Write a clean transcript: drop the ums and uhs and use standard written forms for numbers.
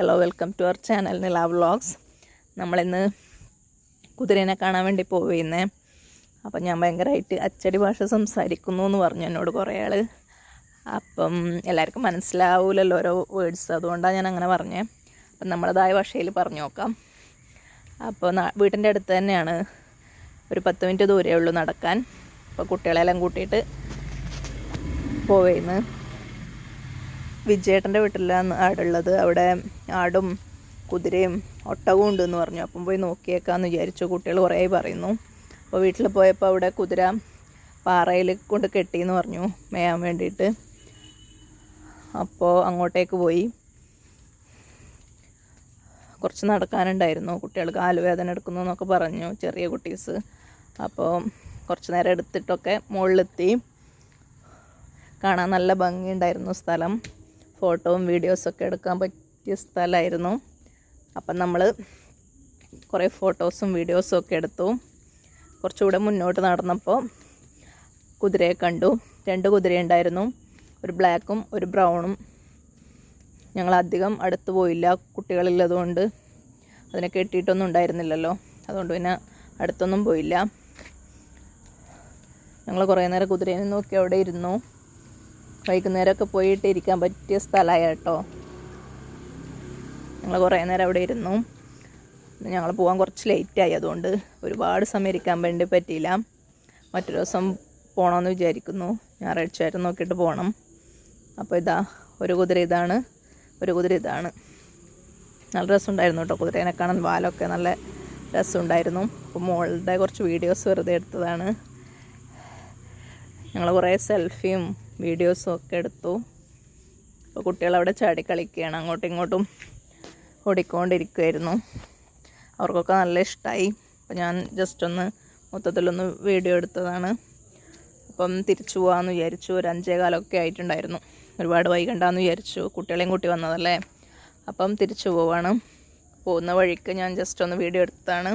Hello, welcome to our channel Nila vlogs. നമ്മളിന്ന് കുതിരേനെ കാണാൻ വേണ്ടി പോവുന്നേ. അപ്പം ഞാൻ ഭയങ്കരമായിട്ട് അച്ചടി ഭാഷ സംസാരിക്കുന്നു എന്ന് പറഞ്ഞു എന്നോട് കുറേ ആൾ. അപ്പം എല്ലാവർക്കും മനസ്സിലാവില്ലല്ലോ ഓരോ വേർഡ്സ്, അതുകൊണ്ടാണ് ഞാൻ അങ്ങനെ പറഞ്ഞത്. അപ്പം നമ്മളതായ ഭാഷയിൽ പറഞ്ഞു നോക്കാം. അപ്പോൾ വീട്ടിൻ്റെ അടുത്ത് തന്നെയാണ്, ഒരു 10 മിനിറ്റ് ദൂരമേ ഉള്ളൂ നടക്കാൻ. അപ്പോൾ കുട്ടികളെല്ലാം കൂട്ടിയിട്ട് പോവുന്നു. വിജയേട്ടൻ്റെ വീട്ടിലാണ് ആടുള്ളത്. അവിടെ ആടും കുതിരയും ഒട്ടകവും ഉണ്ടെന്ന് പറഞ്ഞു. അപ്പം പോയി നോക്കിയേക്കാമെന്ന് വിചാരിച്ചു. കുട്ടികൾ കുറേ പറയുന്നു. അപ്പോൾ വീട്ടിൽ പോയപ്പോൾ അവിടെ കുതിര പാറയിൽ കൊണ്ട് കെട്ടിയെന്ന് പറഞ്ഞു മേയാൻ വേണ്ടിയിട്ട്. അപ്പോൾ അങ്ങോട്ടേക്ക് പോയി. കുറച്ച് നടക്കാനുണ്ടായിരുന്നു. കുട്ടികൾ കാലുവേദന എടുക്കുന്നു എന്നൊക്കെ പറഞ്ഞു, ചെറിയ കുട്ടീസ്. അപ്പോൾ കുറച്ച് നേരം എടുത്തിട്ടൊക്കെ മുകളിലെത്തി. കാണാൻ നല്ല ഭംഗിയുണ്ടായിരുന്നു സ്ഥലം. ഫോട്ടോയും വീഡിയോസൊക്കെ എടുക്കാൻ പറ്റിയ സ്ഥലമായിരുന്നു. അപ്പം നമ്മൾ കുറേ ഫോട്ടോസും വീഡിയോസും ഒക്കെ എടുത്തു. കുറച്ചുകൂടെ മുന്നോട്ട് നടന്നപ്പോൾ കുതിരയെ കണ്ടു. 2 കുതിരയുണ്ടായിരുന്നു, ഒരു ബ്ലാക്കും ഒരു ബ്രൗണും. ഞങ്ങളധികം അടുത്ത് പോയില്ല, കുട്ടികളുള്ളതുകൊണ്ട്. അതിനെ കെട്ടിയിട്ടൊന്നും ഉണ്ടായിരുന്നില്ലല്ലോ, അതുകൊണ്ട് പിന്നെ അടുത്തൊന്നും പോയില്ല. ഞങ്ങൾ കുറേ നേരം കുതിരേനെ നോക്കി അവിടെ ഇരുന്നു. വൈകുന്നേരമൊക്കെ പോയിട്ട് ഇരിക്കാൻ പറ്റിയ സ്ഥലമായ കേട്ടോ. ഞങ്ങൾ കുറേ നേരം അവിടെ ഇരുന്നു. ഞങ്ങൾ പോകാൻ കുറച്ച് ലേറ്റായി, അതുകൊണ്ട് ഒരുപാട് സമയം ഇരിക്കാൻ വേണ്ടി പറ്റിയില്ല. മറ്റൊരു ദിവസം പോകണമെന്ന് വിചാരിക്കുന്നു. ഞായറാഴ്ച നോക്കിയിട്ട് പോകണം. അപ്പോൾ ഇതാ, ഒരു കുതിര ഇതാണ്, ഒരു കുതിര ഇതാണ്. നല്ല രസമുണ്ടായിരുന്നു കേട്ടോ കുതിരേനെ കാണാൻ. വാലൊക്കെ നല്ല രസമുണ്ടായിരുന്നു. അപ്പോൾ മോളുടെ കുറച്ച് വീഡിയോസ് വെറുതെ എടുത്തതാണ്. ഞങ്ങൾ കുറേ സെൽഫിയും വീഡിയോസും ഒക്കെ എടുത്തു. അപ്പോൾ കുട്ടികളവിടെ ചാടി കളിക്കുകയാണ്, അങ്ങോട്ടും ഇങ്ങോട്ടും ഓടിക്കൊണ്ടിരിക്കുമായിരുന്നു. അവർക്കൊക്കെ നല്ല ഇഷ്ടമായി. അപ്പോൾ ഞാൻ ജസ്റ്റ് ഒന്ന് മൊത്തത്തിലൊന്ന് വീഡിയോ എടുത്തതാണ്. അപ്പം തിരിച്ചു പോകാമെന്ന് വിചാരിച്ചു. ഒരു 5:15 ആയിട്ടുണ്ടായിരുന്നു. ഒരുപാട് വൈകണ്ടെന്ന് വിചാരിച്ചു, കുട്ടികളെയും കൂട്ടി വന്നതല്ലേ. അപ്പം തിരിച്ചു പോവാണ്. പോകുന്ന വഴിക്ക് ഞാൻ ജസ്റ്റ് ഒന്ന് വീഡിയോ എടുത്തതാണ്.